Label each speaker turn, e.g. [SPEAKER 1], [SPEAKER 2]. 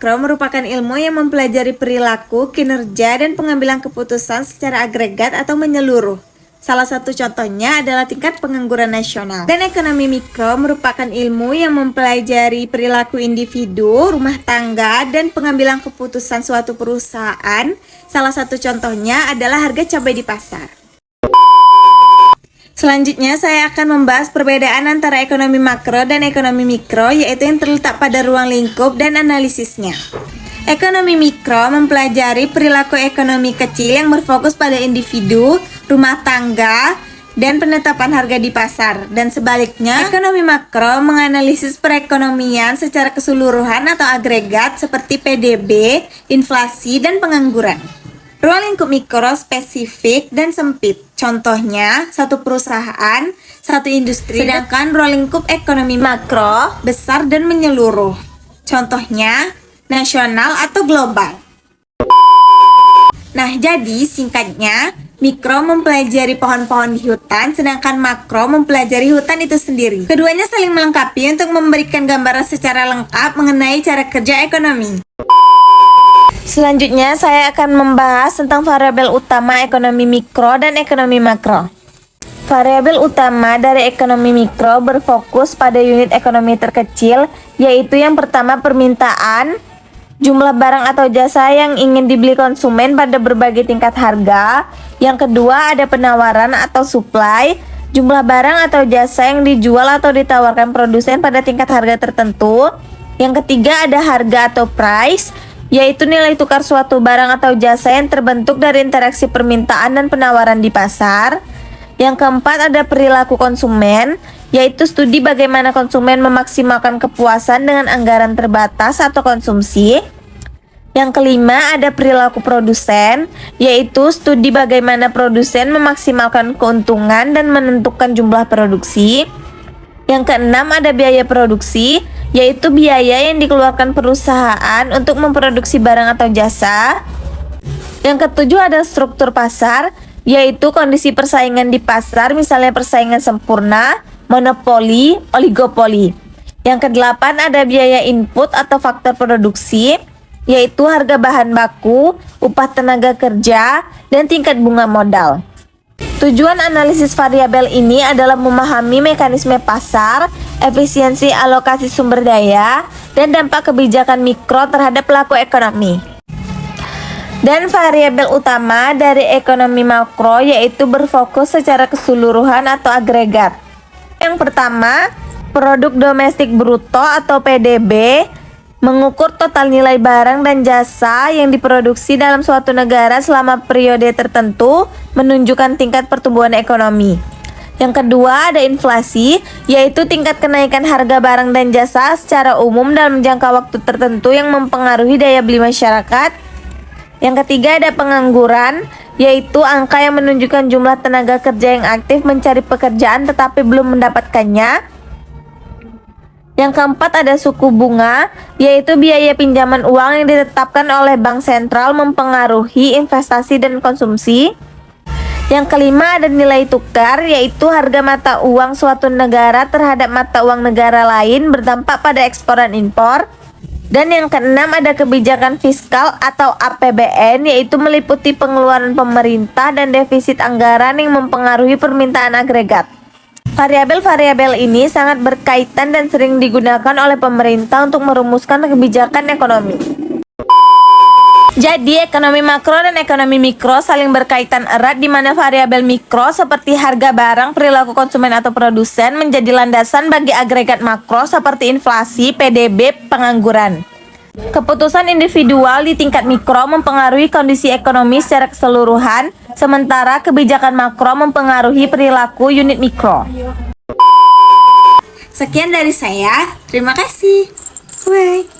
[SPEAKER 1] makro merupakan ilmu yang mempelajari perilaku, kinerja, dan pengambilan keputusan secara agregat atau menyeluruh. Salah satu contohnya adalah tingkat pengangguran nasional. Dan ekonomi mikro merupakan ilmu yang mempelajari perilaku individu, rumah tangga, dan pengambilan keputusan suatu perusahaan. Salah satu contohnya adalah harga cabai di pasar. Selanjutnya saya akan membahas perbedaan antara ekonomi makro dan ekonomi mikro, yaitu yang terletak pada ruang lingkup dan analisisnya. Ekonomi mikro mempelajari perilaku ekonomi kecil yang berfokus pada individu, rumah tangga, dan penetapan harga di pasar. Dan sebaliknya, ekonomi makro menganalisis perekonomian secara keseluruhan atau agregat seperti PDB, inflasi, dan pengangguran. Ruang lingkup mikro spesifik dan sempit. Contohnya, satu perusahaan, satu industri. Sedangkan ruang lingkup ekonomi makro besar dan menyeluruh. Contohnya, nasional atau global. Nah, jadi singkatnya, mikro mempelajari pohon-pohon di hutan, sedangkan makro mempelajari hutan itu sendiri. Keduanya saling melengkapi untuk memberikan gambaran secara lengkap mengenai cara kerja ekonomi. Selanjutnya, saya akan membahas tentang variabel utama ekonomi mikro dan ekonomi makro. Variabel utama dari ekonomi mikro berfokus pada unit ekonomi terkecil, yaitu yang pertama permintaan, jumlah barang atau jasa yang ingin dibeli konsumen pada berbagai tingkat harga. Yang kedua ada penawaran atau supply, jumlah barang atau jasa yang dijual atau ditawarkan produsen pada tingkat harga tertentu. Yang ketiga ada harga atau price, yaitu nilai tukar suatu barang atau jasa yang terbentuk dari interaksi permintaan dan penawaran di pasar. Yang keempat ada perilaku konsumen, yaitu studi bagaimana konsumen memaksimalkan kepuasan dengan anggaran terbatas atau konsumsi. Yang kelima ada perilaku produsen, yaitu studi bagaimana produsen memaksimalkan keuntungan dan menentukan jumlah produksi. Yang keenam ada biaya produksi, yaitu biaya yang dikeluarkan perusahaan untuk memproduksi barang atau jasa. Yang ketujuh ada struktur pasar, yaitu kondisi persaingan di pasar, misalnya persaingan sempurna, monopoli, oligopoli. Yang kedelapan ada biaya input atau faktor produksi, yaitu harga bahan baku, upah tenaga kerja, dan tingkat bunga modal. Tujuan analisis variabel ini adalah memahami mekanisme pasar, efisiensi alokasi sumber daya, dan dampak kebijakan mikro terhadap pelaku ekonomi. Dan variabel utama dari ekonomi makro yaitu berfokus secara keseluruhan atau agregat. Yang pertama, produk domestik bruto atau PDB, mengukur total nilai barang dan jasa yang diproduksi dalam suatu negara selama periode tertentu, menunjukkan tingkat pertumbuhan ekonomi. Yang kedua ada inflasi, yaitu tingkat kenaikan harga barang dan jasa secara umum dalam jangka waktu tertentu yang mempengaruhi daya beli masyarakat. Yang ketiga ada pengangguran, yaitu angka yang menunjukkan jumlah tenaga kerja yang aktif mencari pekerjaan tetapi belum mendapatkannya. Yang keempat ada suku bunga, yaitu biaya pinjaman uang yang ditetapkan oleh bank sentral mempengaruhi investasi dan konsumsi. Yang kelima ada nilai tukar, yaitu harga mata uang suatu negara terhadap mata uang negara lain berdampak pada ekspor dan impor. Dan yang keenam ada kebijakan fiskal atau APBN, yaitu meliputi pengeluaran pemerintah dan defisit anggaran yang mempengaruhi permintaan agregat. Variabel-variabel ini sangat berkaitan dan sering digunakan oleh pemerintah untuk merumuskan kebijakan ekonomi. Jadi, ekonomi makro dan ekonomi mikro saling berkaitan erat di mana variabel mikro seperti harga barang, perilaku konsumen atau produsen menjadi landasan bagi agregat makro seperti inflasi, PDB, pengangguran. Keputusan individual di tingkat mikro mempengaruhi kondisi ekonomi secara keseluruhan, sementara kebijakan makro mempengaruhi perilaku unit mikro. Sekian dari saya, terima kasih. Bye.